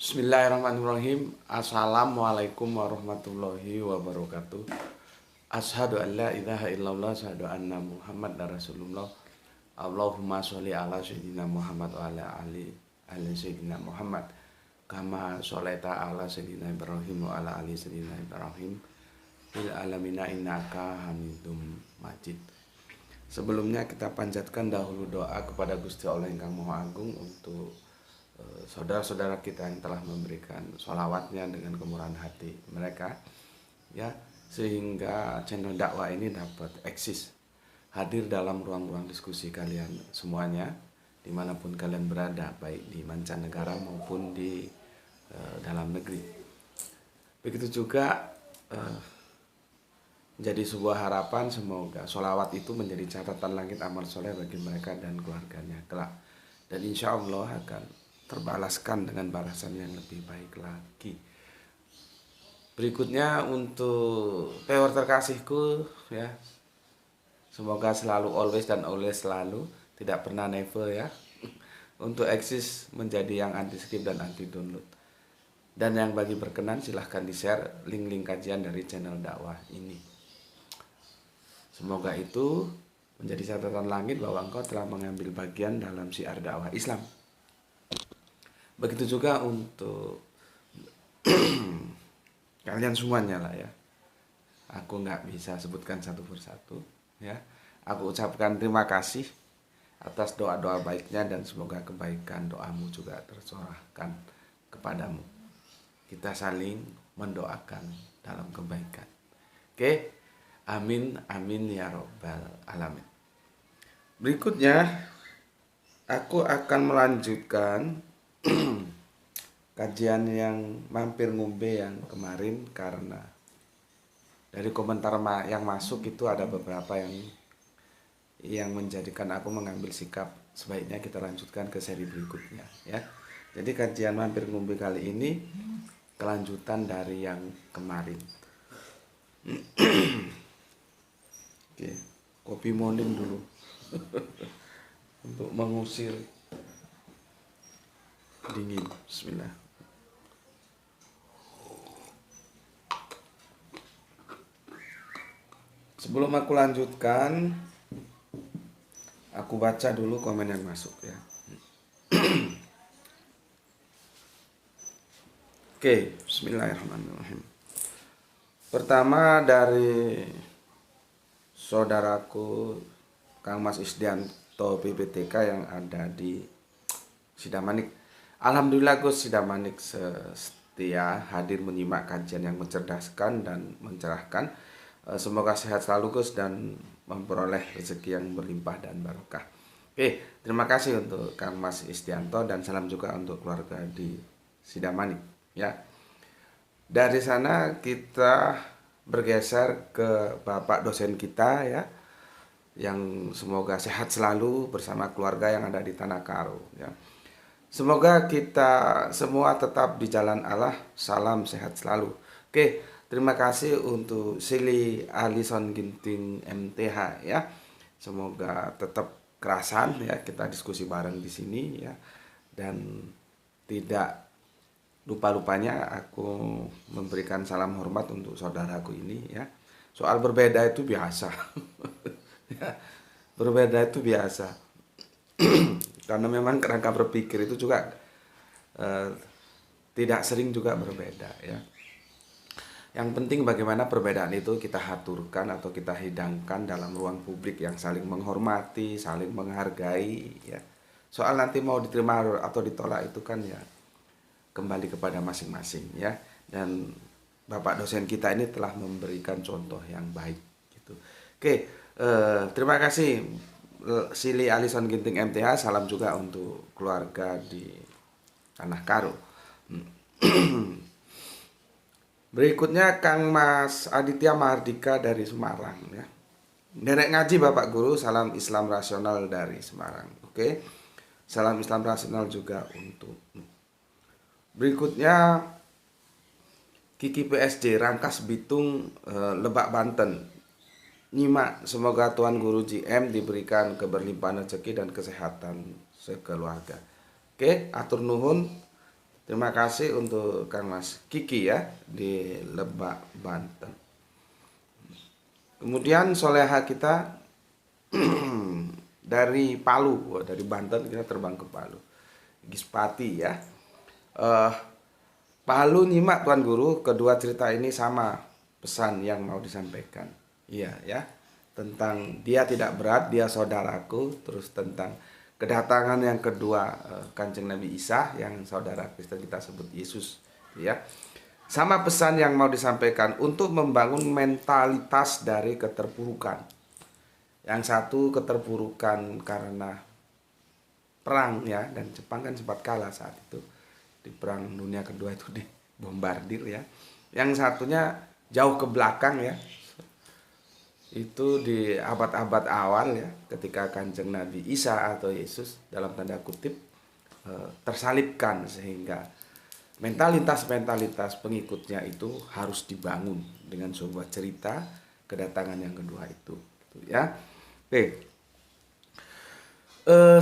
Bismillahirrahmanirrahim. Assalamualaikum warahmatullahi wabarakatuh. Asyhadu an la ilaha illallah, asyhadu anna Muhammad Rasulullah. Allahumma sholli ala sayyidina Muhammad wa ala ali sayyidina Muhammad. Kama sholaita ala sayyidina Ibrahim wa ala ali sayyidina Ibrahim fil alamina innaka Hamidum Majid. Sebelumnya kita panjatkan dahulu doa kepada Gusti Allah Ingkang Maha Agung untuk saudara-saudara kita yang telah memberikan sholawatnya dengan kemurahan hati mereka, ya, sehingga channel dakwah ini dapat eksis, hadir dalam ruang-ruang diskusi kalian semuanya dimanapun kalian berada, baik di mancanegara maupun di dalam negeri. Begitu juga menjadi sebuah harapan, semoga sholawat itu menjadi catatan langit amal soleh bagi mereka dan keluarganya kelak, dan insya Allah akan terbalaskan dengan balasan yang lebih baik lagi. Berikutnya untuk viewer terkasihku, ya, semoga selalu always dan always selalu, tidak pernah never, ya, untuk eksis menjadi yang anti skip dan anti download. Dan yang bagi berkenan silahkan di share link-link kajian dari channel dakwah ini. Semoga itu menjadi catatan langit bahwa engkau telah mengambil bagian dalam syiar dakwah Islam. Begitu juga untuk kalian semuanya lah, ya. Aku nggak bisa sebutkan satu persatu, ya. Aku ucapkan terima kasih atas doa-doa baiknya dan semoga kebaikan doamu juga tercurahkan kepadamu. Kita saling mendoakan dalam kebaikan. Oke, amin amin ya robbal alamin. Berikutnya aku akan melanjutkan kajian yang mampir ngombe yang kemarin, karena dari komentar yang masuk itu ada beberapa yang menjadikan aku mengambil sikap sebaiknya kita lanjutkan ke seri berikutnya, ya. Jadi kajian mampir ngombe kali ini kelanjutan dari yang kemarin. Oke, kopi morning dulu untuk mengusir dingin. Bismillah. Sebelum aku lanjutkan, aku baca dulu komen yang masuk, ya. Oke, bismillahirrahmanirrahim. Pertama dari saudaraku Kang Mas Isdianto PPTK yang ada di Sidamanik. Alhamdulillah Gus Sidamanik setia hadir menyimak kajian yang mencerdaskan dan mencerahkan. Semoga sehat selalu Gus dan memperoleh rezeki yang berlimpah dan barokah. Oke, terima kasih untuk Kang Mas Isdianto dan salam juga untuk keluarga di Sidamanik, ya. Dari sana kita bergeser ke Bapak dosen kita, ya, yang semoga sehat selalu bersama keluarga yang ada di Tanah Karo, ya. Semoga kita semua tetap di jalan Allah. Salam sehat selalu. Oke, terima kasih untuk Sili Alison Ginting MTH, ya. Semoga tetap kerasan, ya, kita diskusi bareng di sini, ya. Dan tidak lupa-lupanya aku memberikan salam hormat untuk saudaraku ini, ya. Soal berbeda itu biasa. Ya, berbeda itu biasa. Karena memang kerangka berpikir itu juga tidak sering juga berbeda, ya. Yang penting bagaimana perbedaan itu kita haturkan atau kita hidangkan dalam ruang publik yang saling menghormati, saling menghargai, ya. Soal nanti mau diterima atau ditolak itu kan, ya, kembali kepada masing-masing, ya. Dan Bapak dosen kita ini telah memberikan contoh yang baik, gitu. Oke, terima kasih Sili Alison Ginting MTH. Salam juga untuk keluarga di Tanah Karo. Berikutnya Kang Mas Aditya Mahardika dari Semarang, ya. Derek ngaji Bapak Guru, salam Islam rasional dari Semarang. Oke, salam Islam rasional juga untuk. Berikutnya Kiki PSD Rangkas Bitung, Lebak Banten. Nyimak, semoga Tuan Guru JM diberikan keberlimpahan rezeki dan kesehatan sekeluarga. Oke, atur nuhun. Terima kasih untuk Kang Mas Kiki ya di Lebak, Banten. Kemudian soleha kita dari Palu, dari Banten kita terbang ke Palu. Gispati ya. Eh, Palu nyimak Tuan Guru, kedua cerita ini sama pesan yang mau disampaikan. Iya ya, tentang dia tidak berat, dia saudaraku, terus tentang kedatangan yang kedua Kanjeng Nabi Isa yang saudara Kristen kita sebut Yesus, ya. Sama pesan yang mau disampaikan untuk membangun mentalitas dari keterpurukan. Yang satu keterpurukan karena perang ya, dan Jepang kan sempat kalah saat itu di perang dunia kedua itu dibombardir ya. Yang satunya jauh ke belakang ya, itu di abad-abad awal ya, ketika Kanjeng Nabi Isa atau Yesus dalam tanda kutip tersalibkan, sehingga mentalitas pengikutnya itu harus dibangun dengan sebuah cerita kedatangan yang kedua itu gitu ya. Oke.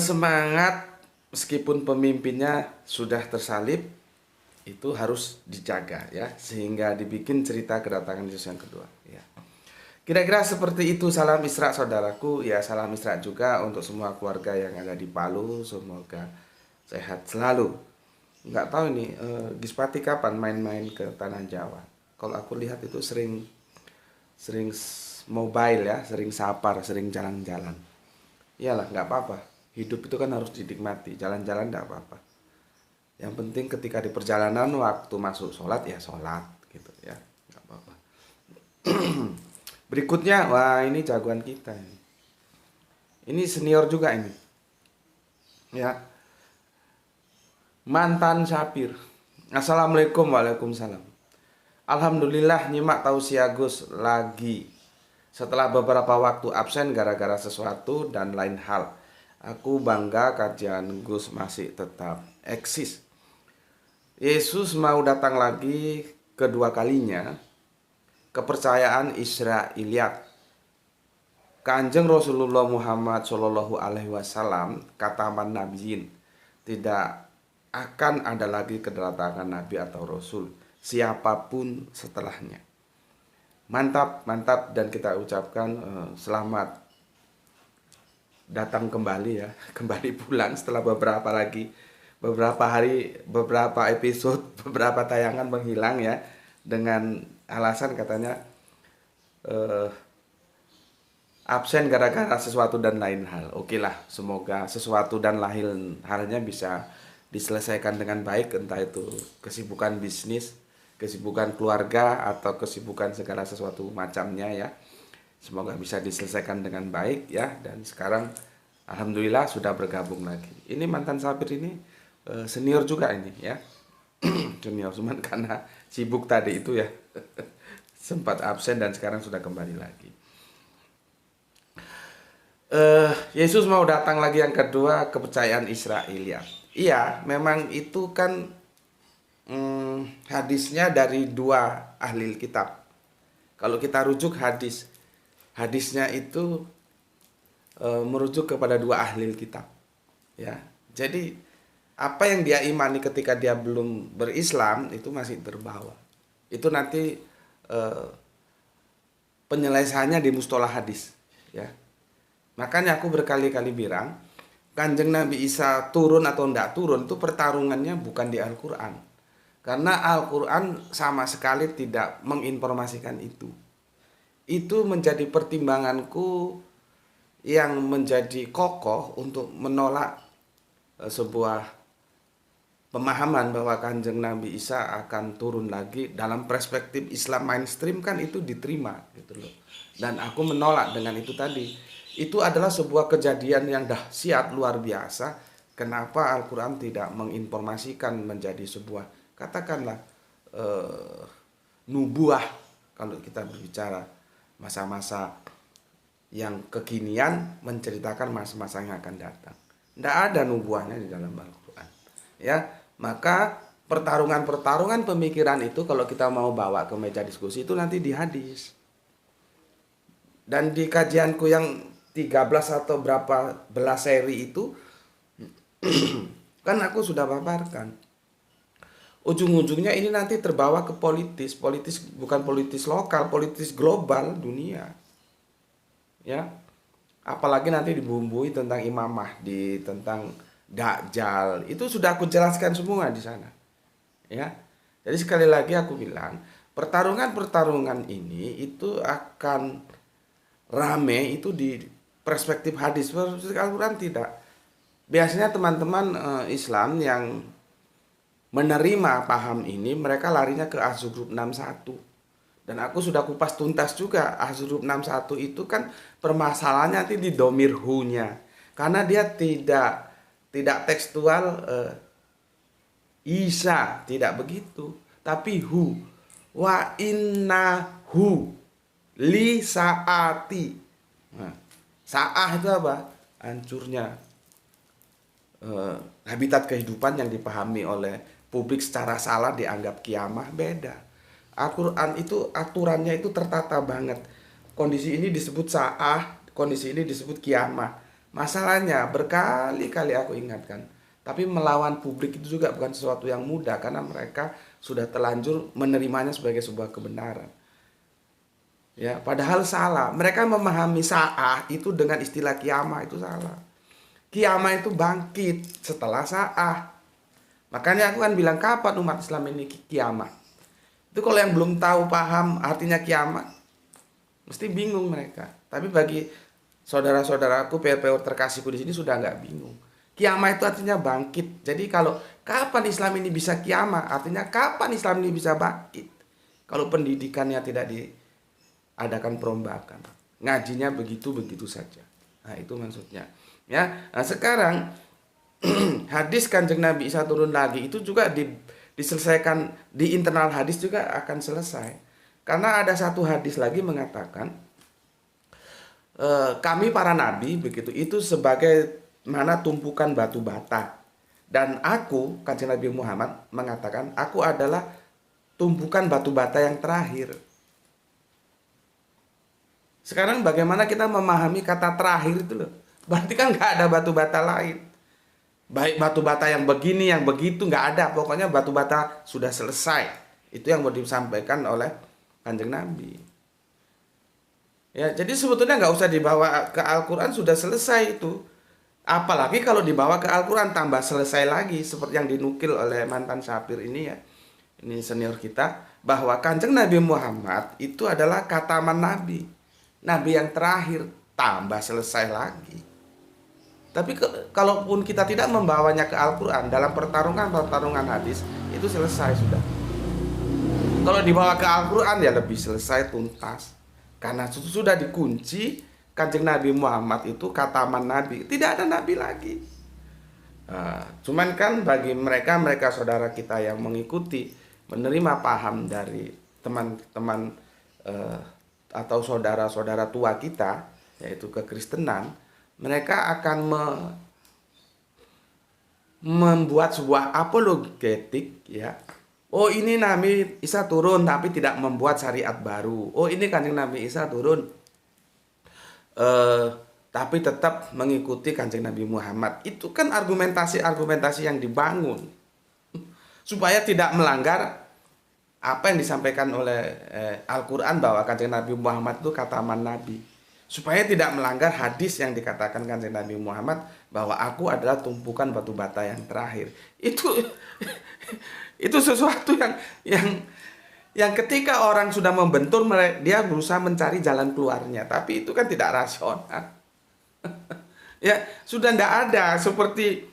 Semangat meskipun pemimpinnya sudah tersalib itu harus dijaga ya, sehingga dibikin cerita kedatangan Yesus yang kedua ya. Kira-kira seperti itu. Salam Isra saudaraku ya, salam Isra juga untuk semua keluarga yang ada di Palu, semoga sehat selalu. Nggak tahu nih Gispati kapan main-main ke Tanah Jawa. Kalau aku lihat itu sering mobile ya, sering sapar, sering jalan-jalan. Iyalah, nggak apa-apa. Hidup itu kan harus dinikmati. Jalan-jalan nggak apa-apa. Yang penting ketika di perjalanan waktu masuk sholat ya sholat gitu ya, nggak apa-apa. Berikutnya, wah ini jagoan kita ini. Ini senior juga ini. Ya. Mantan Sapir. Assalamualaikum. Waalaikumsalam. Alhamdulillah nyimak tausiah Gus lagi. Setelah beberapa waktu absen gara-gara sesuatu dan lain hal. Aku bangga kajian Gus masih tetap eksis. Yesus mau datang lagi kedua kalinya. Kepercayaan Israiliyat. Kanjeng Rasulullah Muhammad Shallallahu Alaihi Wasallam kata nabiyin, tidak akan ada lagi kedatangan nabi atau rasul siapapun setelahnya. Mantap, mantap, dan kita ucapkan selamat datang kembali ya, kembali pulang setelah beberapa hari, beberapa episode, beberapa tayangan menghilang ya, dengan alasan katanya absen gara-gara sesuatu dan lain hal. Oke lah, semoga sesuatu dan lain halnya bisa diselesaikan dengan baik, entah itu kesibukan bisnis, kesibukan keluarga, atau kesibukan segala sesuatu macamnya ya. Semoga bisa diselesaikan dengan baik ya. Dan sekarang alhamdulillah sudah bergabung lagi. Ini mantan Sapir ini senior juga ini ya. Junior, cuman karena sibuk tadi itu ya sempat absen dan sekarang sudah kembali lagi. Yesus mau datang lagi yang kedua, kepercayaan Israiliyat. Iya, memang itu kan hadisnya dari dua ahli kitab. Kalau kita rujuk hadisnya itu merujuk kepada dua ahli kitab. Ya, jadi apa yang dia imani ketika dia belum berislam itu masih terbawa. Itu nanti penyelesaiannya di mustolah hadis. Ya, makanya aku berkali-kali bilang, Kanjeng Nabi Isa turun atau tidak turun itu pertarungannya bukan di Al-Quran. Karena Al-Quran sama sekali tidak menginformasikan itu. Itu menjadi pertimbanganku yang menjadi kokoh untuk menolak sebuah pemahaman bahwa Kanjeng Nabi Isa akan turun lagi. Dalam perspektif Islam mainstream kan itu diterima gitu loh. Dan aku menolak dengan itu tadi. Itu adalah sebuah kejadian yang dahsyat luar biasa. Kenapa Al-Quran tidak menginformasikan menjadi sebuah, katakanlah nubuah, kalau kita berbicara masa-masa yang kekinian menceritakan masa-masa yang akan datang. Tidak ada nubuahnya di dalam Al-Quran. Ya, maka pertarungan pemikiran itu kalau kita mau bawa ke meja diskusi itu nanti di hadis. Dan di kajianku yang 13 atau berapa belas seri itu kan aku sudah paparkan ujung-ujungnya ini nanti terbawa ke politis bukan politis lokal, politis global dunia. Ya, apalagi nanti dibumbui tentang Imam Mahdi, tentang Dajjal, itu sudah aku jelaskan semua di sana. Ya, jadi sekali lagi aku bilang, pertarungan-pertarungan ini itu akan rame itu di perspektif hadis, perspektif Al-Quran tidak. Biasanya teman-teman Islam yang menerima paham ini, mereka larinya ke Az-Zukhruf 61. Dan aku sudah kupas tuntas juga, Az-Zukhruf 61 itu kan permasalahannya nanti di domir hu-nya. Karena dia tidak tekstual Isa, tidak begitu. Tapi hu. Wa inna hu li saati. Nah, saah itu apa? Hancurnya habitat kehidupan yang dipahami oleh publik secara salah dianggap kiamah, beda. Al-Quran itu aturannya itu tertata banget. Kondisi ini disebut saah, kondisi ini disebut kiamah. Masalahnya berkali-kali aku ingatkan, tapi melawan publik itu juga bukan sesuatu yang mudah karena mereka sudah terlanjur menerimanya sebagai sebuah kebenaran. Ya, padahal salah. Mereka memahami saah itu dengan istilah kiamah, itu salah. Kiamah itu bangkit setelah saah. Makanya aku kan bilang, kapan umat Islam ini kiamah? Itu kalau yang belum tahu paham artinya kiamat, mesti bingung mereka. Tapi bagi saudara-saudaraku, PPO terkasihku di sini sudah nggak bingung. Kiamat itu artinya bangkit. Jadi kalau kapan Islam ini bisa kiamat, artinya kapan Islam ini bisa bangkit. Kalau pendidikannya tidak diadakan perombakan, ngajinya begitu-begitu saja. Nah, itu maksudnya. Ya, nah sekarang hadis Kanjeng Nabi Isa turun lagi itu juga diselesaikan di internal hadis juga akan selesai. Karena ada satu hadis lagi mengatakan kami para nabi begitu itu sebagai mana tumpukan batu bata, dan aku Kanjeng Nabi Muhammad mengatakan aku adalah tumpukan batu bata yang terakhir. Sekarang bagaimana kita memahami kata terakhir itu loh? Berarti kan nggak ada batu bata lain. Baik batu bata yang begini, yang begitu, nggak ada. Pokoknya batu bata sudah selesai. Itu yang mau disampaikan oleh Kanjeng Nabi. Ya, jadi sebetulnya nggak usah dibawa ke Al-Quran, sudah selesai itu. Apalagi kalau dibawa ke Al-Quran tambah selesai lagi, seperti yang dinukil oleh mantan Syapir ini ya. Ini senior kita, bahwa Kanjeng Nabi Muhammad itu adalah kataman Nabi. Nabi yang terakhir, tambah selesai lagi. Tapi kalaupun kita tidak membawanya ke Al-Quran dalam pertarungan hadis, itu selesai sudah. Kalau dibawa ke Al-Quran ya lebih selesai tuntas. Karena sudah dikunci, Kanjeng Nabi Muhammad itu kataman Nabi. Tidak ada Nabi lagi. Cuman kan bagi mereka saudara kita yang mengikuti, menerima paham dari teman-teman atau saudara-saudara tua kita, yaitu kekristenan, mereka akan membuat sebuah apologetik ya. Oh, ini Nabi Isa turun tapi tidak membuat syariat baru. Oh, ini Kanjeng Nabi Isa turun tapi tetap mengikuti Kanjeng Nabi Muhammad. Itu kan argumentasi yang dibangun supaya tidak melanggar apa yang disampaikan oleh Al-Quran bahwa Kanjeng Nabi Muhammad itu kataman Nabi. Supaya tidak melanggar hadis yang dikatakan Kanjeng Nabi Muhammad bahwa aku adalah tumpukan batu bata yang terakhir. Itu sesuatu yang ketika orang sudah membentur, dia berusaha mencari jalan keluarnya, tapi itu kan tidak rasional. Ya, sudah tidak ada seperti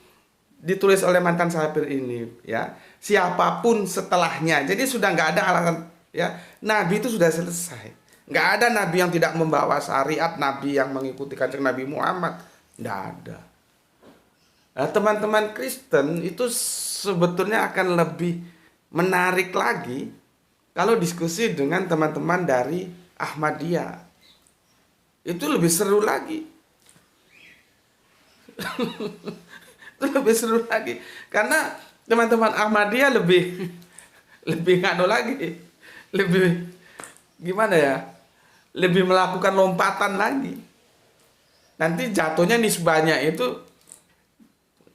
ditulis oleh mantan Syapir ini ya. Siapapun setelahnya. Jadi sudah nggak ada alasan ya. Nabi itu sudah selesai. Nggak ada nabi yang tidak membawa syariat, nabi yang mengikuti Kanjeng Nabi Muhammad. Nggak ada. Nah, teman-teman Kristen itu sebetulnya akan lebih menarik lagi kalau diskusi dengan teman-teman dari Ahmadiyah. Itu lebih seru lagi. Itu lebih seru lagi. Karena teman-teman Ahmadiyah lebih ngano lagi. Lebih gimana ya? Lebih melakukan lompatan lagi. Nanti jatuhnya nisbahnya itu,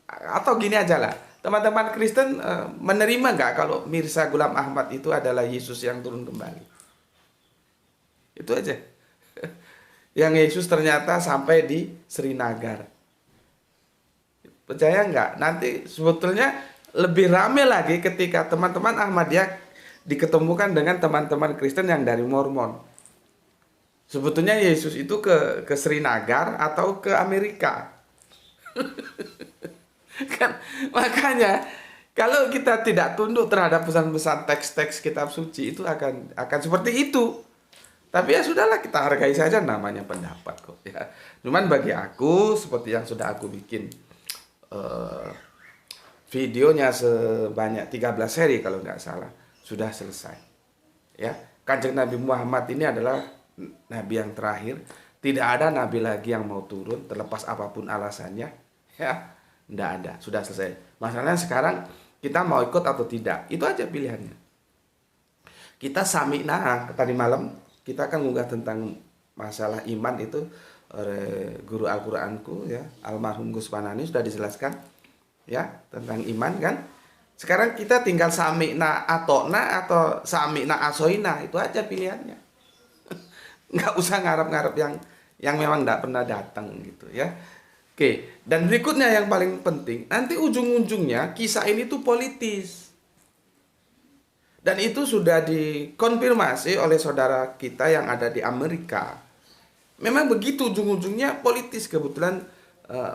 atau gini aja lah, teman-teman Kristen menerima nggak kalau Mirza Ghulam Ahmad itu adalah Yesus yang turun kembali? Itu aja. Yang Yesus ternyata sampai di Srinagar. Percaya nggak? Nanti sebetulnya lebih rame lagi ketika teman-teman Ahmadiyah diketemukan dengan teman-teman Kristen yang dari Mormon. Sebetulnya Yesus itu ke Srinagar atau ke Amerika. Kan makanya kalau kita tidak tunduk terhadap pesan-pesan teks-teks kitab suci itu akan seperti itu. Tapi ya sudahlah, kita hargai saja, namanya pendapat kok ya. Cuman bagi aku, seperti yang sudah aku bikin videonya sebanyak 13 seri kalau nggak salah, sudah selesai. Ya, Kanjeng Nabi Muhammad ini adalah nabi yang terakhir. Tidak ada nabi lagi yang mau turun terlepas apapun alasannya. Ya, nggak ada, sudah selesai. Masalahnya sekarang kita mau ikut atau tidak, itu aja pilihannya. Kita sami'na, tadi malam kita akan mengunggah tentang masalah iman itu oleh guru Al-Qur'anku ya, almarhum Gus Panani sudah dijelaskan ya tentang iman kan. Sekarang kita tinggal sami'na atokna atau sami'na asoina, itu aja pilihannya. Nggak usah ngarep-ngarep yang memang nggak pernah datang gitu ya. Oke, dan berikutnya yang paling penting, nanti ujung-ujungnya kisah ini tuh politis. Dan itu sudah dikonfirmasi oleh saudara kita yang ada di Amerika. Memang begitu ujung-ujungnya politis. Kebetulan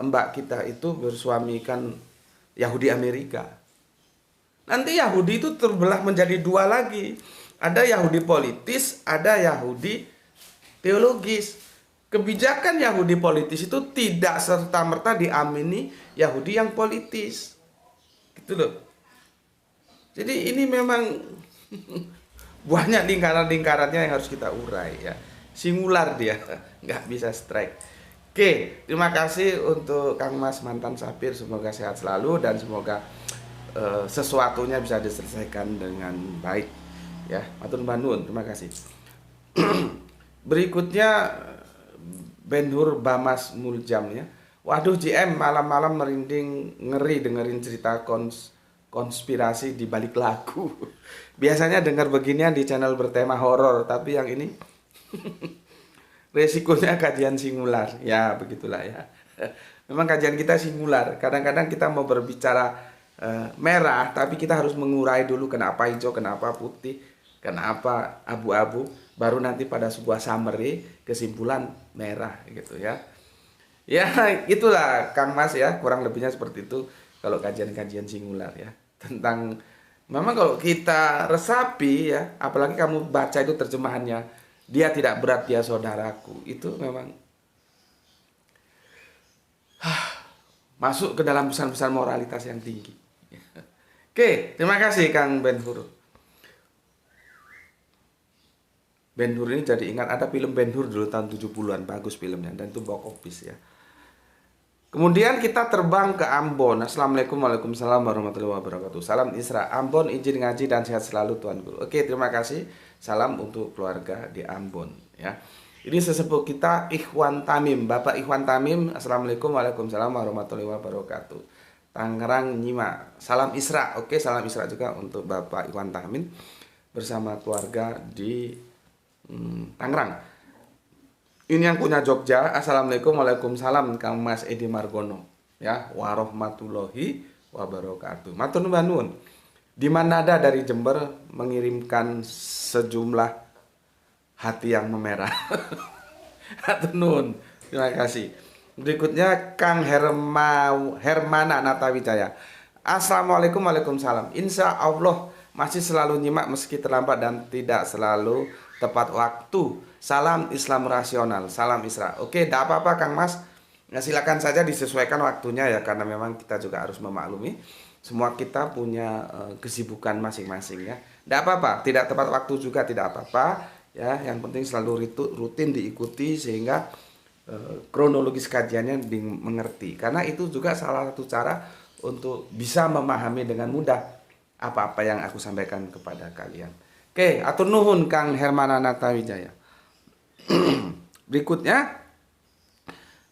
mbak kita itu bersuamikan Yahudi Amerika. Nanti Yahudi itu terbelah menjadi dua lagi. Ada Yahudi politis, ada Yahudi teologis. Kebijakan Yahudi politis itu tidak serta-merta diamini Yahudi yang politis. Gitu loh. Jadi ini memang banyak lingkaran-lingkarannya yang harus kita urai ya. Singular dia, nggak bisa strike. Oke, terima kasih untuk Kang Mas mantan Sapir. Semoga sehat selalu dan semoga sesuatunya bisa diselesaikan dengan baik. Ya, matur nuwun, terima kasih. Berikutnya Ben-Hur Bamas Muljam ya. Waduh JM, malam-malam merinding, ngeri dengerin cerita konspirasi di balik lagu. Biasanya dengar beginian di channel bertema horor, tapi yang ini resikonya kajian singular. Ya, begitulah ya. Memang kajian kita singular. Kadang-kadang kita mau berbicara merah, tapi kita harus mengurai dulu kenapa hijau, kenapa putih, kenapa abu-abu, baru nanti pada sebuah summary kesimpulan merah gitu ya. Ya, itulah Kang Mas ya, kurang lebihnya seperti itu kalau kajian-kajian singular ya. Tentang memang kalau kita resapi ya, apalagi kamu baca itu terjemahannya, dia tidak berat dia saudaraku, itu memang masuk ke dalam pesan-pesan moralitas yang tinggi. Oke, terima kasih Kang Ben-Hur. Ben-Hur ini jadi ingat ada film Ben-Hur dulu tahun 70-an, bagus filmnya dan itu box office ya. Kemudian kita terbang ke Ambon. Assalamualaikum Waalaikumsalam warahmatullahi wabarakatuh. Salam Isra Ambon, izin ngaji dan sehat selalu Tuan Guru. Oke, terima kasih. Salam untuk keluarga di Ambon ya. Ini sesepuh kita Ikhwan Tamim, Bapak Ikhwan Tamim. Assalamualaikum Waalaikumsalam warahmatullahi wabarakatuh. Tangerang Nyimak. Salam Isra. Oke, salam Isra juga untuk Bapak Ikhwan Tamim bersama keluarga di Tangerang. Ini yang punya Jogja. Assalamualaikum Waalaikumsalam Kang Mas Edi Margono ya, warahmatullahi wabarakatuh. Matur nuwun. Di Manada dari Jember mengirimkan sejumlah hati yang memerah. Matur nuwun. Terima kasih. Berikutnya Kang Hermana Natawijaya. Assalamualaikum Waalaikumsalam. Insya Allah masih selalu nyimak meski terlambat dan tidak selalu tepat waktu. Salam Islam rasional. Salam Isra. Oke, tidak apa-apa Kang Mas. Nah, silakan saja disesuaikan waktunya ya, karena memang kita juga harus memaklumi semua kita punya kesibukan masing-masing ya. Tidak apa-apa, tidak tepat waktu juga tidak apa-apa ya. Yang penting selalu rutin diikuti sehingga kronologis kajiannya dimengerti. Karena itu juga salah satu cara untuk bisa memahami dengan mudah apa-apa yang aku sampaikan kepada kalian. Oke, atur nuhun Kang Hermana Natawijaya. Berikutnya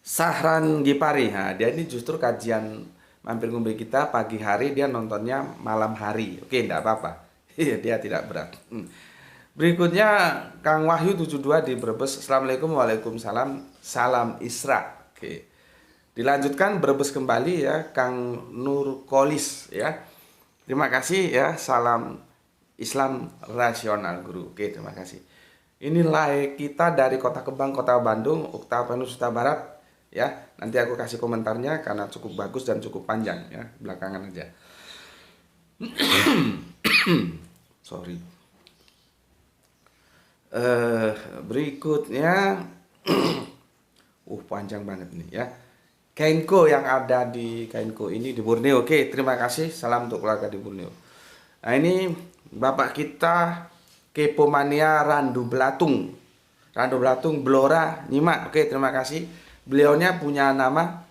Sahran Gipari. Nah, dia ini justru kajian mampir ngombe kita pagi hari, dia nontonnya malam hari. Oke, enggak apa-apa. Iya, dia tidak berat. Berikutnya Kang Wahyu 72 di Brebes. Assalamualaikum, waalaikumsalam, salam Isra. Oke. Dilanjutkan Brebes kembali ya, Kang Nurkolis ya. Terima kasih ya, salam Islam rasional guru. Oke, terima kasih. Ini like kita dari Kota Kembang, Kota Bandung, Ukta Penusuta Barat ya. Nanti aku kasih komentarnya karena cukup bagus dan cukup panjang ya, belakangan aja. Sorry. Berikutnya panjang banget nih ya. Kainko yang ada di Kainko ini di Borneo. Oke, terima kasih. Salam untuk keluarga di Borneo. Nah, ini Bapak kita Kepomania Randu Belatung. Randu Belatung Blora nyimak. Oke, terima kasih. Beliaunya punya nama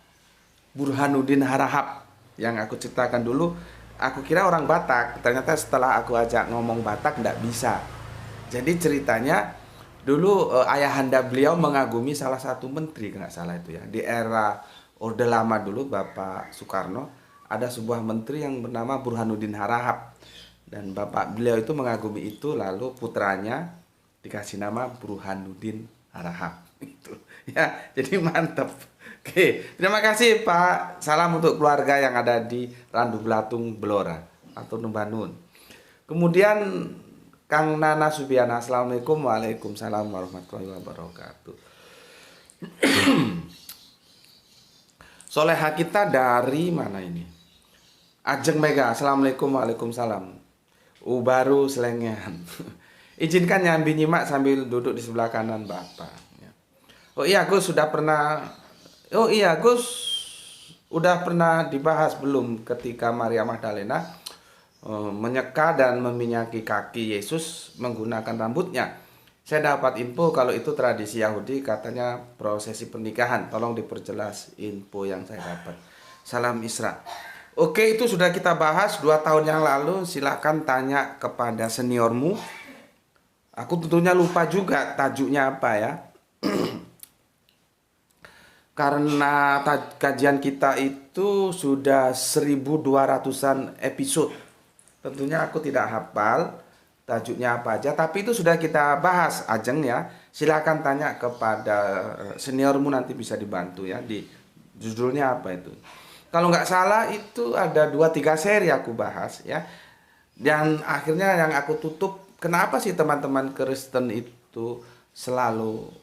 Burhanuddin Harahap. Yang aku ceritakan dulu, aku kira orang Batak. Ternyata setelah aku ajak ngomong Batak enggak bisa. Jadi ceritanya dulu ayahanda beliau mengagumi salah satu menteri, nggak salah itu ya. Di era Orde Lama dulu, Bapak Soekarno, ada sebuah menteri yang bernama Burhanuddin Harahap. Dan bapak beliau itu mengagumi itu, lalu putranya dikasih nama Burhanuddin Harahap. Itu ya, jadi mantap. Oke, terima kasih Pak. Salam untuk keluarga yang ada di Randu Belatung Blora atau Numbanun. Kemudian Kang Nana Subiana, assalamualaikum, waalaikumsalam warahmatullahi wabarakatuh. Soleha kita dari mana ini? Ajeng Mega, assalamualaikum, waalaikumsalam. Baru selengean. Izinkan nyambi nyimak sambil duduk di sebelah kanan Bapak. Oh iya, Gus sudah pernah. Oh iya, Gus udah pernah dibahas belum ketika Maria Magdalena menyeka dan meminyaki kaki Yesus menggunakan rambutnya. Saya dapat info kalau itu tradisi Yahudi, katanya prosesi pernikahan. Tolong diperjelas info yang saya dapat. Salam Isra. Oke, itu sudah kita bahas 2 tahun yang lalu. Silakan tanya kepada seniormu. Aku tentunya lupa juga tajuknya apa ya. Karena kajian kita itu sudah 1200-an episode. Tentunya aku tidak hafal tajuknya apa aja, tapi itu sudah kita bahas Ajeng ya. Silakan tanya kepada seniormu, nanti bisa dibantu ya di judulnya apa itu. Kalau nggak salah itu ada 2-3 seri aku bahas ya. Dan akhirnya yang aku tutup, kenapa sih teman-teman Kristen itu selalu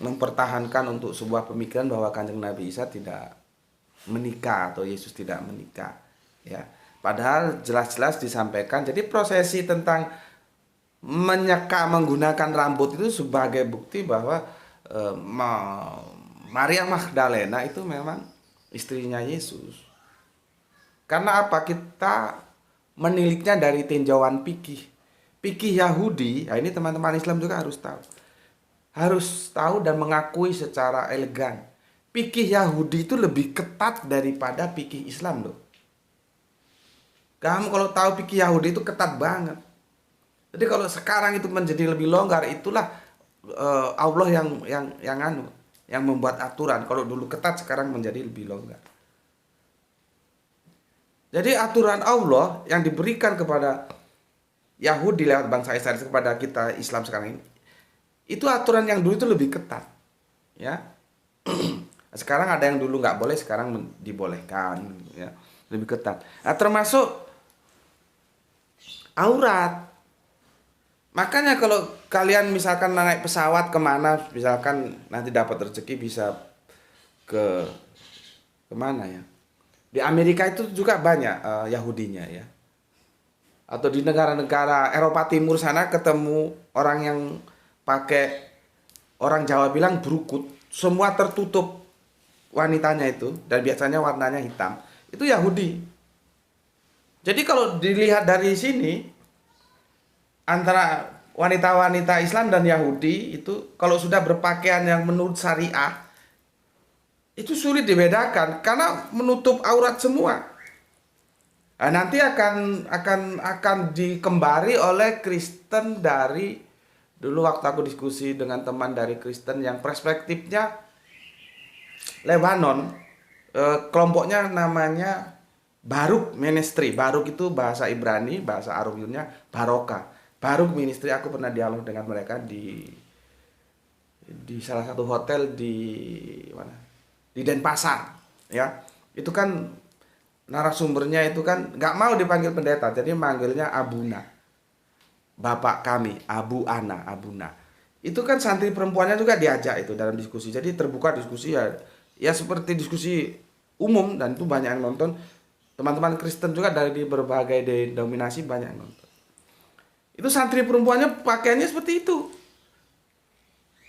mempertahankan untuk sebuah pemikiran bahwa Kanjeng Nabi Isa tidak menikah atau Yesus tidak menikah ya. Padahal jelas-jelas disampaikan. Jadi prosesi tentang menyeka menggunakan rambut itu sebagai bukti bahwa Maria Magdalena itu memang istrinya Yesus. Karena apa? Kita meniliknya dari tinjauan fikih. Fikih Yahudi, nah ini teman-teman Islam juga harus tahu. Harus tahu dan mengakui secara elegan. Fikih Yahudi itu lebih ketat daripada fikih Islam loh. Kamu kalau tahu fikih Yahudi itu ketat banget. Jadi kalau sekarang itu menjadi lebih longgar, itulah Allah yang membuat aturan. Kalau dulu ketat, sekarang menjadi lebih longgar. Jadi aturan Allah yang diberikan kepada Yahudi lewat bangsa Israel kepada kita Islam sekarang ini, itu aturan yang dulu itu lebih ketat. Ya, sekarang ada yang dulu nggak boleh, sekarang dibolehkan. Ya, lebih ketat. Nah, termasuk aurat. Makanya kalau kalian misalkan naik pesawat kemana, misalkan nanti dapat rezeki bisa kemana ya? Di Amerika itu juga banyak Yahudinya ya. Atau di negara-negara Eropa Timur sana ketemu orang yang pakai, orang Jawa bilang berukut, semua tertutup wanitanya itu, dan biasanya warnanya hitam. Itu Yahudi. Jadi kalau dilihat dari sini, antara wanita-wanita Islam dan Yahudi itu kalau sudah berpakaian yang menurut syariah, itu sulit dibedakan karena menutup aurat semua. Nah, nanti akan dikembari oleh Kristen dari dulu waktu aku diskusi dengan teman dari Kristen yang perspektifnya Lebanon. kelompoknya namanya Baruk Ministry. Baruk itu bahasa Ibrani, bahasa Arabinya Baroka. Baruk Ministry, aku pernah dialog dengan mereka di salah satu hotel di mana? Di Denpasar, ya. Itu kan narasumbernya itu kan nggak mau dipanggil pendeta, jadi manggilnya Abuna. Bapak kami, Abu Ana, Abuna. Itu kan santri perempuannya juga diajak itu dalam diskusi. Jadi terbuka diskusi ya, ya seperti diskusi umum dan itu banyak yang nonton. Teman-teman Kristen juga dari berbagai denominasi banyak yang nonton. Itu santri perempuannya pakaiannya seperti itu.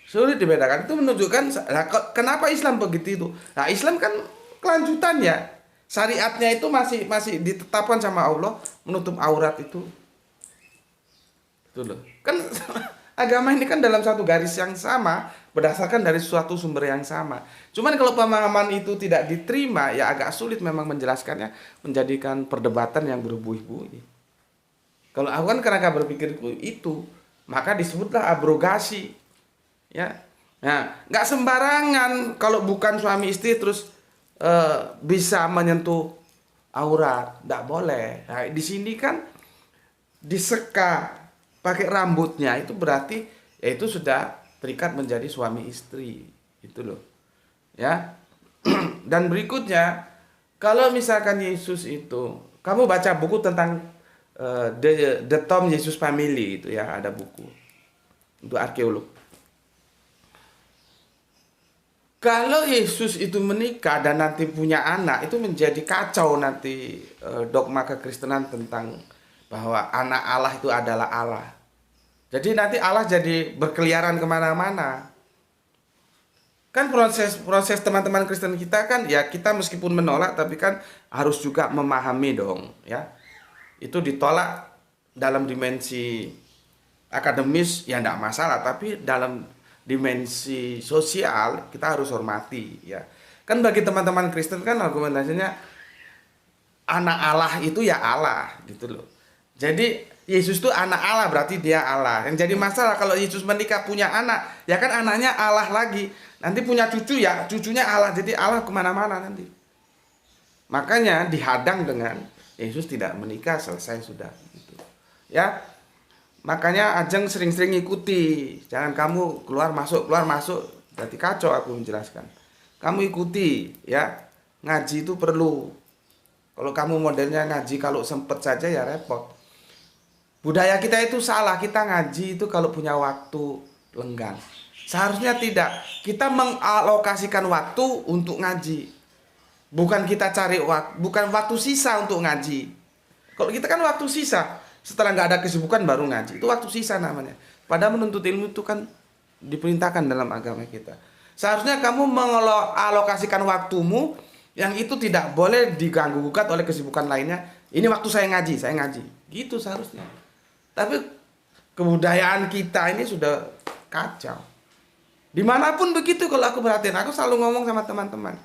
Sulit dibedakan. Itu menunjukkan nah, kenapa Islam begitu itu. Nah, Islam kan kelanjutannya. Syariatnya itu masih ditetapkan sama Allah menutup aurat itu. Itu loh. Kan agama ini kan dalam satu garis yang sama, berdasarkan dari suatu sumber yang sama. Cuman kalau pemahaman itu tidak diterima, ya agak sulit memang menjelaskannya, menjadikan perdebatan yang berbuih-buih. Kalau aku kan kerangka berpikirku itu, maka disebutlah abrogasi. Ya, nah nggak sembarangan kalau bukan suami istri terus bisa menyentuh aurat, nggak boleh. Nah, di sini kan diseka pakai rambutnya itu berarti ya itu sudah terikat menjadi suami istri, itu loh, ya. Dan berikutnya, kalau misalkan Yesus itu, kamu baca buku tentang the Tom Yesus Family itu ya, ada buku untuk arkeolog. Kalau Yesus itu menikah dan nanti punya anak, itu menjadi kacau nanti dogma kekristenan tentang bahwa anak Allah itu adalah Allah. Jadi nanti Allah jadi berkeliaran kemana-mana. Kan proses teman-teman Kristen kita kan ya kita meskipun menolak tapi kan harus juga memahami dong ya. Itu ditolak dalam dimensi akademis ya enggak masalah, tapi dalam dimensi sosial kita harus hormati ya. Kan bagi teman-teman Kristen kan argumentasinya anak Allah itu ya Allah gitu loh. Jadi Yesus itu anak Allah berarti dia Allah. Yang jadi masalah kalau Yesus menikah punya anak, ya kan anaknya Allah lagi. Nanti punya cucu ya cucunya Allah. Jadi Allah kemana-mana nanti. Makanya dihadang dengan Yesus tidak menikah, selesai sudah gitu. Ya. Makanya Ajeng sering-sering ikuti. Jangan kamu keluar masuk. Berarti kacau aku menjelaskan. Kamu ikuti ya. Ngaji itu perlu. Kalau kamu modelnya ngaji kalau sempet saja ya repot. Budaya kita itu salah. Kita ngaji itu kalau punya waktu lenggang. Seharusnya tidak. Kita mengalokasikan waktu untuk ngaji. Bukan kita cari waktu, bukan waktu sisa untuk ngaji. Kalau kita kan waktu sisa. Setelah nggak ada kesibukan baru ngaji. Itu waktu sisa namanya. Padahal menuntut ilmu itu kan diperintahkan dalam agama kita. Seharusnya kamu mengalokasikan waktumu yang itu tidak boleh diganggu-gugat oleh kesibukan lainnya. Ini waktu saya ngaji. Gitu seharusnya. Tapi kebudayaan kita ini sudah kacau. Dimanapun begitu kalau aku perhatiin. Aku selalu ngomong sama teman-teman.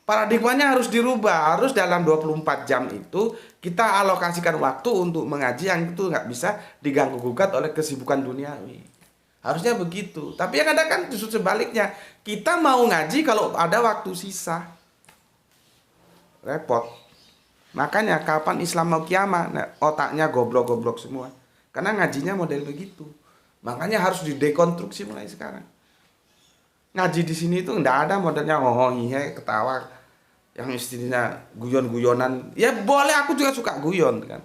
Paradigmanya harus dirubah. Harus dalam 24 jam itu kita alokasikan waktu untuk mengaji yang itu nggak bisa diganggu-gugat oleh kesibukan duniawi. Harusnya begitu. Tapi yang ada kan justru sebaliknya. Kita mau ngaji kalau ada waktu sisa. Repot. Makanya kapan Islam mau kiamat, nah, otaknya goblok-goblok semua. Karena ngajinya model begitu. Makanya harus didekonstruksi mulai sekarang. Ngaji di sini itu nggak ada modelnya hihe ketawa yang istilahnya guyon-guyonan. Ya boleh, aku juga suka guyon kan.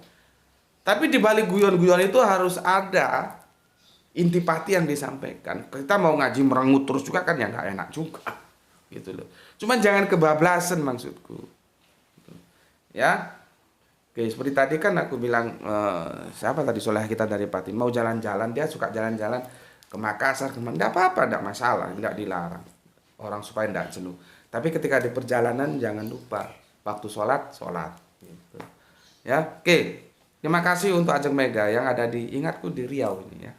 Tapi di balik guyon-guyon itu harus ada intipati yang disampaikan. Kita mau ngaji merengut terus juga kan ya nggak enak juga. Gitu loh. Cuman jangan kebablasan maksudku. Ya. Oke, seperti tadi kan aku bilang siapa tadi soleh kita dari Pati mau jalan-jalan, dia suka jalan-jalan ke Makassar, enggak apa-apa, enggak masalah, enggak dilarang. Orang supaya enggak jenuh. Tapi ketika di perjalanan jangan lupa waktu sholat gitu. Ya, oke. Terima kasih untuk Ajeng Mega yang ada di ingatku di Riau ini ya.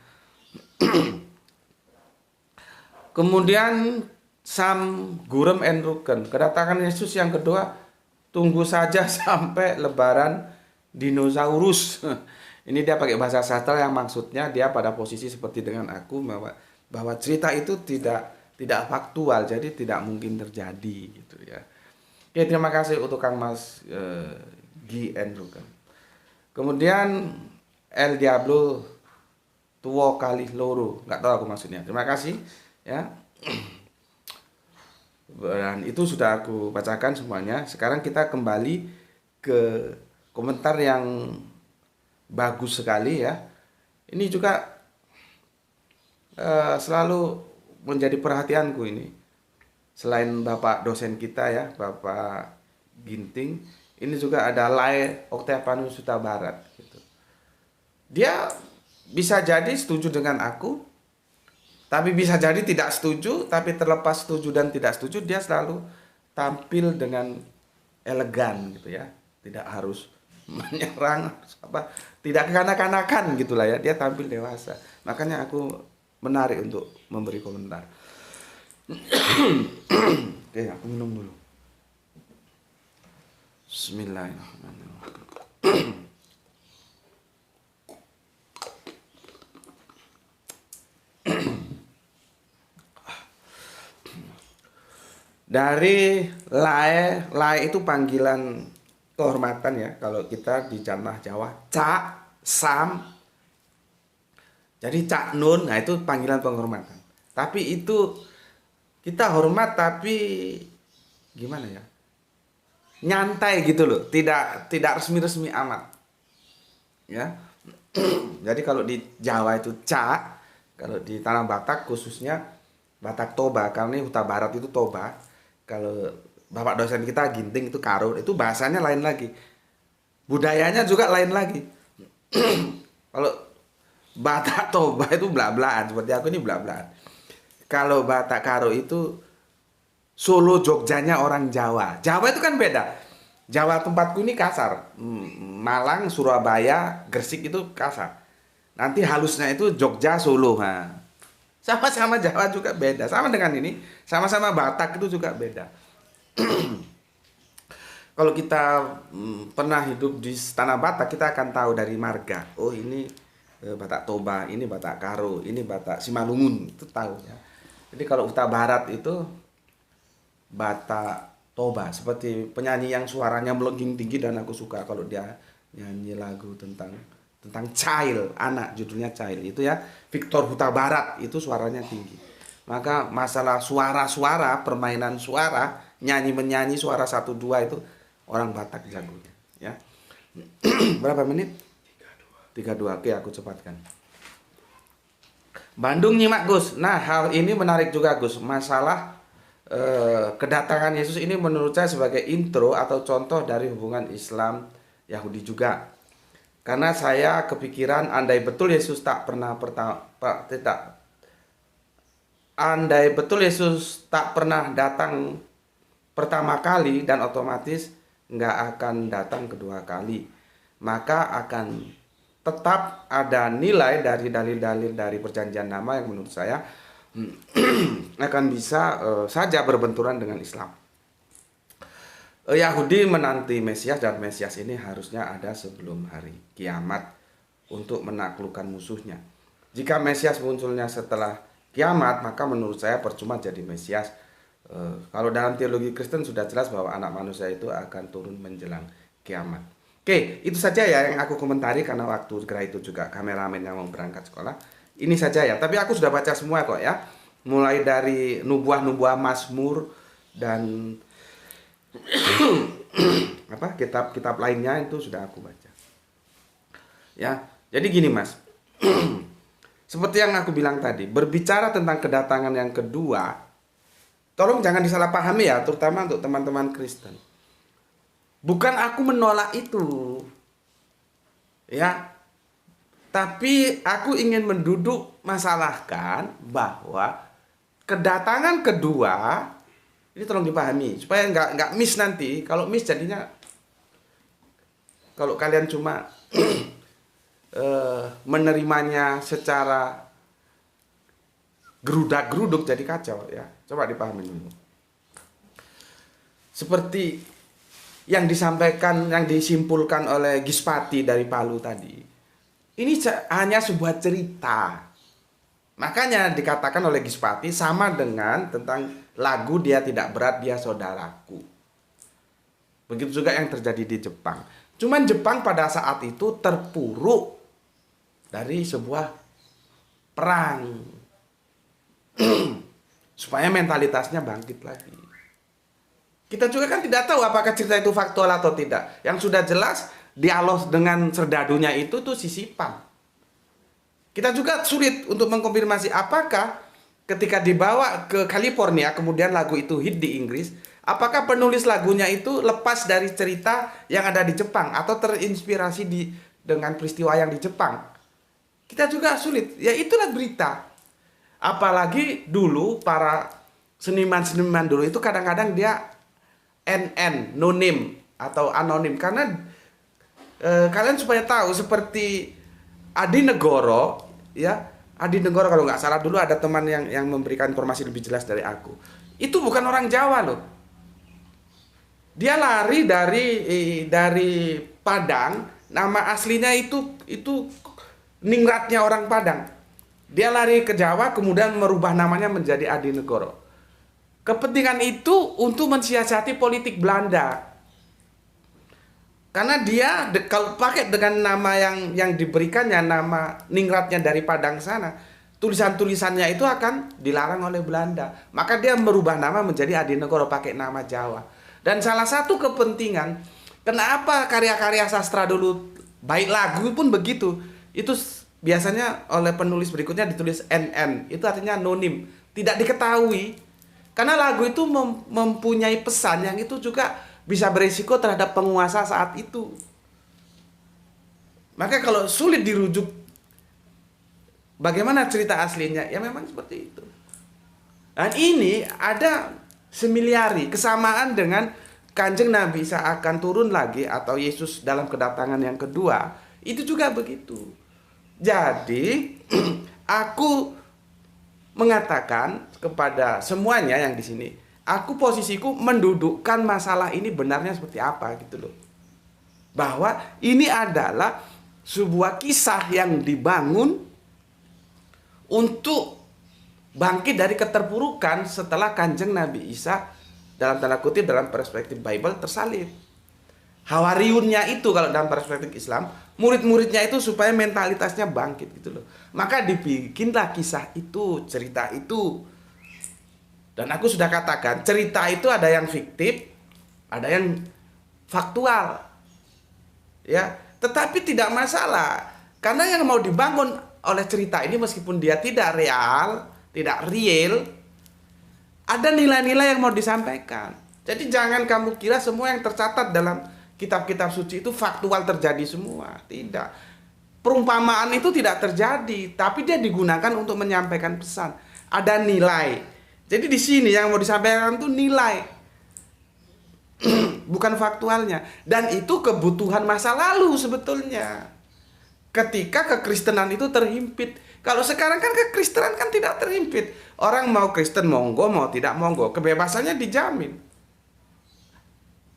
Kemudian Sam Gurem and Ruken, kedatangan Yesus yang kedua, tunggu saja sampai lebaran dinosaurus. Ini dia pakai bahasa sastra yang maksudnya dia pada posisi seperti dengan aku bahwa cerita itu tidak faktual, jadi tidak mungkin terjadi gitu ya. Oke, Oke, terima kasih untuk Kang Mas GN juga. Kemudian El Diablo tua kali loro, nggak tahu aku maksudnya. Terima kasih ya. Dan itu sudah aku bacakan semuanya. Sekarang kita kembali ke komentar yang bagus sekali ya. Ini juga selalu menjadi perhatianku ini. Selain Bapak dosen kita ya, Bapak Ginting, ini juga ada Lai Octavianus Huta Barat gitu. Dia bisa jadi setuju dengan aku, tapi bisa jadi tidak setuju, tapi terlepas setuju dan tidak setuju, dia selalu tampil dengan elegan gitu ya. Tidak harus menyerang apa, tidak kekanak-kanakan gitulah ya. Dia tampil dewasa. Makanya aku menarik untuk memberi komentar. Oke, aku minum dulu. Bismillahirrahmanirrahim. Dari lae itu panggilan kehormatan ya. Kalau kita di tanah Jawa, cak, sam. Jadi cak nun, nah itu panggilan penghormatan. Tapi itu kita hormat tapi gimana ya? Nyantai gitu loh, tidak resmi-resmi amat. Ya. Jadi kalau di Jawa itu cak, kalau di tanah Batak khususnya Batak Toba, karena ini Huta Barat itu Toba. Kalau Bapak dosen kita Ginting itu Karo, itu bahasanya lain lagi. Budayanya juga lain lagi. Kalau Batak Toba itu bla-blaan, seperti aku ini bla-blaan. Kalau Batak Karo itu Solo Jogjanya orang Jawa. Jawa itu kan beda. Jawa tempatku ini kasar. Malang, Surabaya, Gresik itu kasar. Nanti halusnya itu Jogja, Solo. Nah, sama-sama Jawa juga beda. Sama dengan ini, sama-sama Batak itu juga beda. Kalau kita pernah hidup di tanah Batak, kita akan tahu dari marga. Oh, ini Batak Toba, ini Batak Karo, ini Batak Simalungun. Itu tahu ya. Jadi kalau Huta Barat itu Batak Toba, seperti penyanyi yang suaranya melengking tinggi dan aku suka kalau dia nyanyi lagu tentang child, anak, judulnya Child itu ya, Victor Huta Barat, itu suaranya tinggi. Maka masalah suara-suara, permainan suara, nyanyi-menyanyi suara 1-2 itu orang Batak jagonya ya. Berapa menit? 32. Oke, aku cepatkan. Bandung nyimak Gus. Nah, hal ini menarik juga Gus. Masalah kedatangan Yesus ini menurut saya sebagai intro atau contoh dari hubungan Islam Yahudi juga. Karena saya kepikiran andai betul Yesus Yesus tak pernah datang pertama kali dan otomatis nggak akan datang kedua kali, maka akan tetap ada nilai dari dalil-dalil dari perjanjian lama yang menurut saya akan bisa saja berbenturan dengan Islam. Yahudi menanti Mesias dan Mesias ini harusnya ada sebelum hari kiamat untuk menaklukkan musuhnya. Jika Mesias munculnya setelah kiamat, maka menurut saya percuma jadi Mesias. Kalau dalam teologi Kristen sudah jelas bahwa anak manusia itu akan turun menjelang kiamat. Oke, itu saja ya yang aku komentari karena waktu segera itu juga kameramen yang mau berangkat sekolah. Ini saja ya, tapi aku sudah baca semua kok ya. Mulai dari nubuah-nubuah Mazmur dan kitab-kitab lainnya itu sudah aku baca. Ya, jadi gini Mas. Seperti yang aku bilang tadi, berbicara tentang kedatangan yang kedua, tolong jangan disalahpahami ya, terutama untuk teman-teman Kristen. Bukan aku menolak itu. Ya. Tapi aku ingin menduduk masalahkan bahwa kedatangan kedua ini tolong dipahami supaya nggak miss nanti. Kalau miss jadinya kalau kalian cuma menerimanya secara gerudak-geruduk jadi kacau ya. Coba dipahami dulu. Seperti yang disampaikan, yang disimpulkan oleh Gispati dari Palu tadi. Ini hanya sebuah cerita. Makanya dikatakan oleh Gispati sama dengan tentang lagu Dia Tidak Berat Dia Saudaraku. Begitu juga yang terjadi di Jepang. Cuman Jepang pada saat itu terpuruk dari sebuah perang. Supaya mentalitasnya bangkit lagi. Kita juga kan tidak tahu apakah cerita itu faktual atau tidak. Yang sudah jelas dialog dengan serdadunya itu tuh sisipan. Kita juga sulit untuk mengkonfirmasi apakah ketika dibawa ke California kemudian lagu itu hit di Inggris, apakah penulis lagunya itu lepas dari cerita yang ada di Jepang atau terinspirasi dengan peristiwa yang di Jepang. Kita juga sulit. Ya itulah berita. Apalagi dulu para seniman-seniman dulu itu kadang-kadang dia NN, no name atau anonim, karena kalian supaya tahu seperti Adi Negoro, ya Adi Negoro kalau nggak salah dulu ada teman yang memberikan informasi lebih jelas dari aku. Itu bukan orang Jawa loh. Dia lari dari Padang, nama aslinya itu ningratnya orang Padang. Dia lari ke Jawa kemudian merubah namanya menjadi Adi Negoro. Kepentingan itu untuk mensiasati politik Belanda. Karena dia kalau pakai dengan nama yang diberikannya, nama ningratnya dari Padang sana, tulisan-tulisannya itu akan dilarang oleh Belanda. Maka dia merubah nama menjadi Adi Negoro pakai nama Jawa. Dan salah satu kepentingan kenapa karya-karya sastra dulu baik lagu pun begitu. Itu biasanya oleh penulis berikutnya ditulis NN, itu artinya anonim, tidak diketahui. Karena lagu itu mempunyai pesan yang itu juga bisa berisiko terhadap penguasa saat itu. Maka kalau sulit dirujuk bagaimana cerita aslinya, ya memang seperti itu. Dan ini ada semiliari kesamaan dengan Kanjeng Nabi Isa akan turun lagi atau Yesus dalam kedatangan yang kedua. Itu juga begitu. Jadi aku mengatakan kepada semuanya yang di sini, aku posisiku mendudukkan masalah ini benarnya seperti apa gitu loh. Bahwa ini adalah sebuah kisah yang dibangun untuk bangkit dari keterpurukan setelah Kanjeng Nabi Isa dalam tanda kutip dalam perspektif Bible tersalib. Hawariunnya itu kalau dalam perspektif Islam, murid-muridnya itu supaya mentalitasnya bangkit gitu loh. Maka dibikinlah kisah itu, cerita itu. Dan aku sudah katakan, cerita itu ada yang fiktif, ada yang faktual. Ya, tetapi tidak masalah. Karena yang mau dibangun oleh cerita ini meskipun dia tidak real, ada nilai-nilai yang mau disampaikan. Jadi jangan kamu kira semua yang tercatat dalam kitab-kitab suci itu faktual terjadi semua. Tidak. Perumpamaan itu tidak terjadi, tapi dia digunakan untuk menyampaikan pesan. Ada nilai. Jadi di sini yang mau disampaikan itu nilai. Bukan faktualnya. Dan itu kebutuhan masa lalu sebetulnya. Ketika kekristenan itu terhimpit. Kalau sekarang kan kekristenan kan tidak terhimpit. Orang mau Kristen monggo, mau tidak monggo. Kebebasannya dijamin.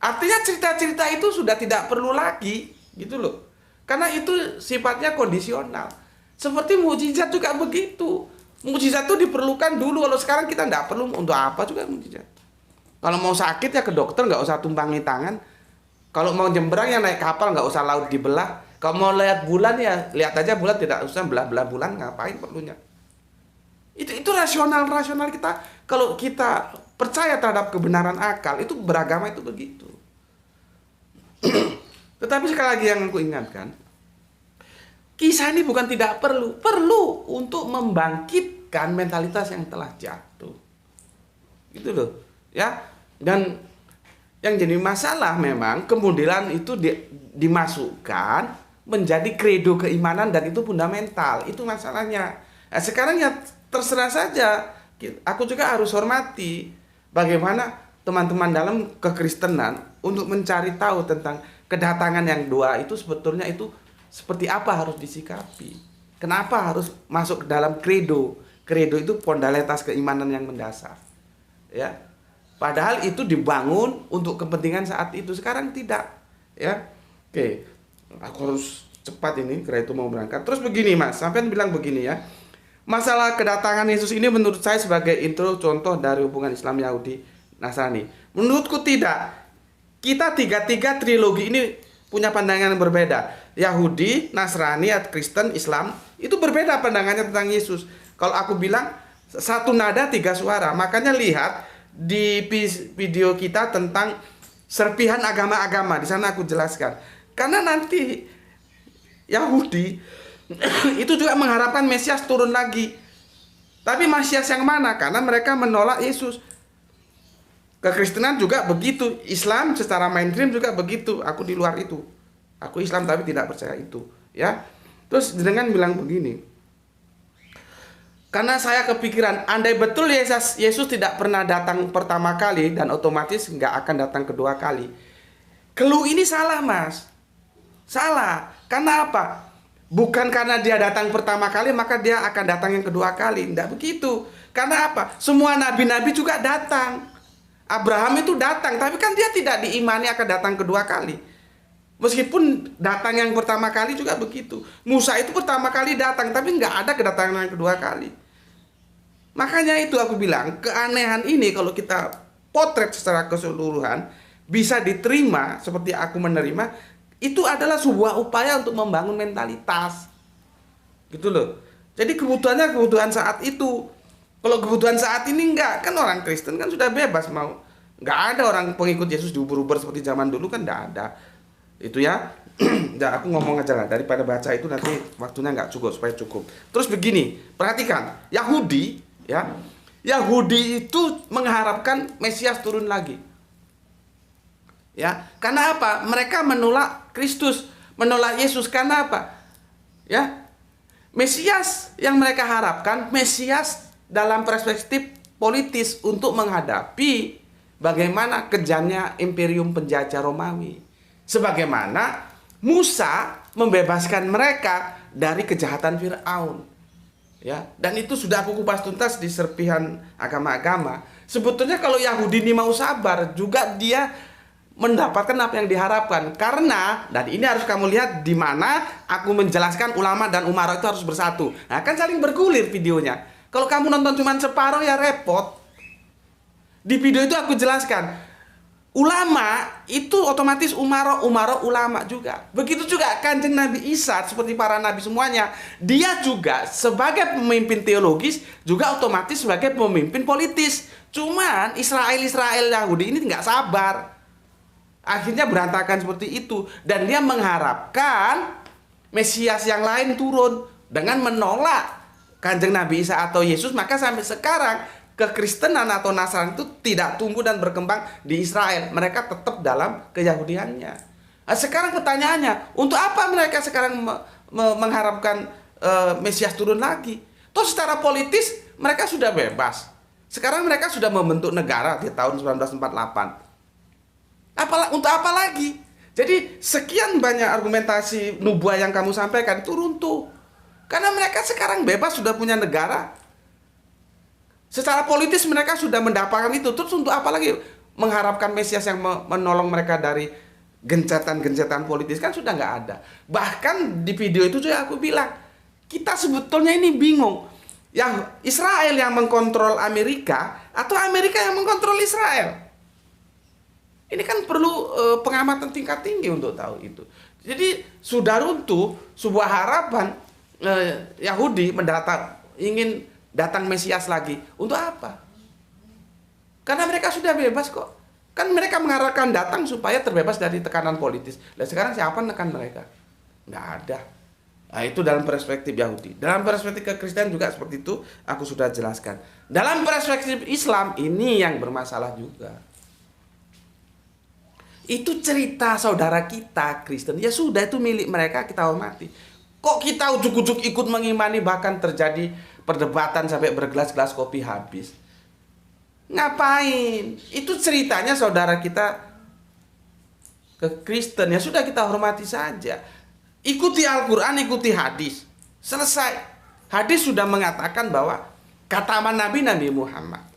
Artinya cerita-cerita itu sudah tidak perlu lagi, gitu loh. Karena itu sifatnya kondisional. Seperti mukjizat juga begitu. Mukjizat itu diperlukan dulu, kalau sekarang kita tidak perlu untuk apa juga mukjizat. Kalau mau sakit ya ke dokter, nggak usah tumpangi tangan. Kalau mau nyebrang ya naik kapal, nggak usah laut dibelah. Kalau mau lihat bulan ya lihat aja bulan, tidak usah belah-belah bulan, ngapain perlunya. Itu rasional kita. Kalau kita percaya terhadap kebenaran akal, itu beragama itu begitu. Tetapi sekali lagi yang aku ingatkan, kisah ini bukan tidak perlu untuk membangkitkan mentalitas yang telah jatuh. Gitu loh, ya. Dan yang jadi masalah memang kemudian itu dimasukkan menjadi kredo keimanan dan itu fundamental. Itu masalahnya. Nah, sekarang ya terserah saja. Aku juga harus hormati bagaimana teman-teman dalam kekristenan untuk mencari tahu tentang kedatangan yang dua itu sebetulnya itu seperti apa harus disikapi. Kenapa harus masuk ke dalam kredo? Kredo itu fondasitas keimanan yang mendasar. Ya. Padahal itu dibangun untuk kepentingan saat itu. Sekarang tidak, ya. Oke. Aku harus cepat ini, karena itu mau berangkat. Terus begini, Mas, sampean bilang begini ya. Masalah kedatangan Yesus ini menurut saya sebagai intro contoh dari hubungan Islam Yahudi Nasrani. Menurutku tidak. Kita tiga-tiga trilogi ini punya pandangan yang berbeda. Yahudi, Nasrani, Kristen, Islam itu berbeda pandangannya tentang Yesus. Kalau aku bilang satu nada tiga suara, makanya lihat di video kita tentang serpihan agama-agama, di sana aku jelaskan. Karena nanti Yahudi itu juga mengharapkan Mesias turun lagi. Tapi Mesias yang mana? Karena mereka menolak Yesus. Kekristenan juga begitu, Islam secara mainstream juga begitu. Aku di luar itu. Aku Islam tapi tidak percaya itu, ya. Terus dengan bilang begini. Karena saya kepikiran, andai betul Yesus tidak pernah datang pertama kali dan otomatis nggak akan datang kedua kali. Keluh ini salah, Mas. Salah. Karena apa? Bukan karena dia datang pertama kali maka dia akan datang yang kedua kali. Tidak begitu. Karena apa? Semua nabi-nabi juga datang. Abraham itu datang, tapi kan dia tidak diimani akan datang kedua kali. Meskipun datang yang pertama kali juga begitu. Musa itu pertama kali datang, tapi nggak ada kedatangan yang kedua kali. Makanya itu aku bilang, keanehan ini kalau kita potret secara keseluruhan, bisa diterima seperti aku menerima, itu adalah sebuah upaya untuk membangun mentalitas. Gitu loh. Jadi kebutuhannya kebutuhan saat itu. Kalau kebutuhan saat ini enggak, kan orang Kristen kan sudah bebas mau. Enggak ada orang pengikut Yesus diuber-uber seperti zaman dulu, kan enggak ada. Itu ya. Ya, aku ngomong aja lah, daripada baca itu nanti waktunya enggak cukup, supaya cukup. Terus begini, perhatikan, Yahudi ya. Yahudi itu mengharapkan Mesias turun lagi. Ya, karena apa? Mereka menolak Kristus, menolak Yesus karena apa? Ya. Mesias yang mereka harapkan, Mesias dalam perspektif politis untuk menghadapi bagaimana kejamnya imperium penjajah Romawi. Sebagaimana Musa membebaskan mereka dari kejahatan Firaun. Ya, dan itu sudah aku kupas tuntas di serpihan agama-agama. Sebetulnya kalau Yahudi ini mau sabar, juga dia mendapatkan apa yang diharapkan. Karena, dan ini harus kamu lihat di mana aku menjelaskan ulama dan umara itu harus bersatu. Nah, kan saling bergulir videonya. Kalau kamu nonton cuma separuh ya repot. Di video itu aku jelaskan, ulama itu otomatis umara ulama juga. Begitu juga Kanjeng Nabi Isa seperti para nabi semuanya. Dia juga sebagai pemimpin teologis juga otomatis sebagai pemimpin politis. Cuman Israel Yahudi ini nggak sabar. Akhirnya berantakan seperti itu. Dan dia mengharapkan Mesias yang lain turun dengan menolak Kanjeng Nabi Isa atau Yesus. Maka sampai sekarang kekristenan atau Nasrani itu tidak tumbuh dan berkembang di Israel. Mereka tetap dalam keyahudiannya. Nah, sekarang pertanyaannya, untuk apa mereka sekarang mengharapkan Mesias turun lagi? Toh secara politis mereka sudah bebas. Sekarang mereka sudah membentuk negara di tahun 1948. Untuk apa lagi? Jadi sekian banyak argumentasi nubuah yang kamu sampaikan itu runtuh. Karena mereka sekarang bebas, sudah punya negara. Secara politis mereka sudah mendapatkan itu. Terus untuk apa lagi mengharapkan Mesias yang menolong mereka dari gencatan-gencatan politis? Kan sudah nggak ada. Bahkan di video itu juga aku bilang, kita sebetulnya ini bingung. Yang Israel yang mengkontrol Amerika atau Amerika yang mengkontrol Israel? Ini kan perlu pengamatan tingkat tinggi untuk tahu itu. Jadi sudah runtuh sebuah harapan Yahudi ingin datang Mesias lagi. Untuk apa? Karena mereka sudah bebas kok. Kan mereka mengharapkan datang supaya terbebas dari tekanan politis. Dan sekarang siapa menekan mereka? Nggak ada. Nah, itu dalam perspektif Yahudi. Dalam perspektif kekristenan juga seperti itu, aku sudah jelaskan. Dalam perspektif Islam, ini yang bermasalah juga. Itu cerita saudara kita Kristen. Ya sudah, itu milik mereka, kita hormati. Kok kita ujuk-ujuk ikut mengimani, bahkan terjadi perdebatan sampai bergelas-gelas kopi habis? Ngapain? Itu ceritanya saudara kita ke Kristen. Ya sudah, kita hormati saja. Ikuti Al-Quran, ikuti hadis. Selesai. Hadis sudah mengatakan bahwa kataman Nabi Muhammad.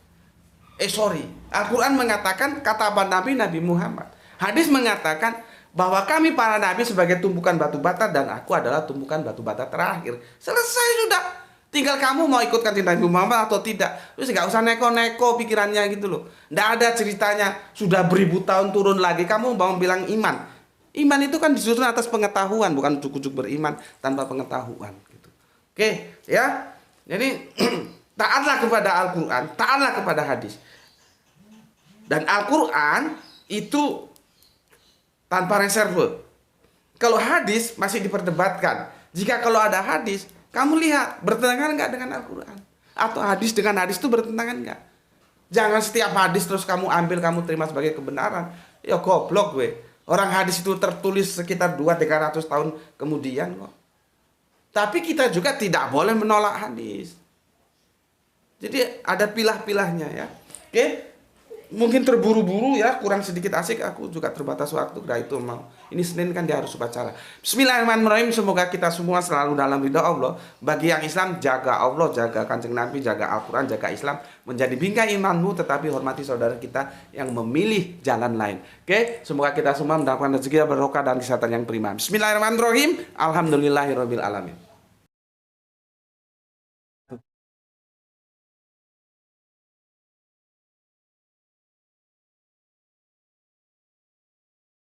Al-Quran mengatakan kataman Nabi Muhammad. Hadis mengatakan bahwa kami para nabi sebagai tumpukan batu bata dan aku adalah tumpukan batu bata terakhir. Selesai sudah. Tinggal kamu mau ikut kanjeng Nabi Muhammad atau tidak. Terus nggak usah neko-neko pikirannya gitu loh. Nggak ada ceritanya sudah beribu tahun turun lagi. Kamu mau bilang iman. Iman itu kan disusun atas pengetahuan, bukan ujuk-ujuk beriman tanpa pengetahuan. Gitu. Oke, ya. Jadi taatlah kepada Al-Quran, taatlah kepada hadis. Dan Al-Quran itu tanpa reserve. Kalau hadis masih diperdebatkan. Jika kalau ada hadis, kamu lihat bertentangan nggak dengan Al-Quran? Atau hadis dengan hadis itu bertentangan nggak? Jangan setiap hadis terus kamu ambil, kamu terima sebagai kebenaran. Ya goblok gue. Orang hadis itu tertulis sekitar 200-300 tahun kemudian kok. Tapi kita juga tidak boleh menolak hadis. Jadi ada pilah-pilahnya ya. Oke. Mungkin terburu-buru ya, kurang sedikit asik, aku juga terbatas waktu. Nah itu mau. Ini Senin kan dia harus upacara. Bismillahirrahmanirrahim. Semoga kita semua selalu dalam ridha Allah. Bagi yang Islam, jaga Allah, jaga kanjeng Nabi, jaga Al-Quran, jaga Islam. Menjadi bingkai imanmu, tetapi hormati saudara kita yang memilih jalan lain. Oke, semoga kita semua mendapatkan rezeki barokah dan kesehatan yang prima. Bismillahirrahmanirrahim. Alhamdulillahirabbil alamin.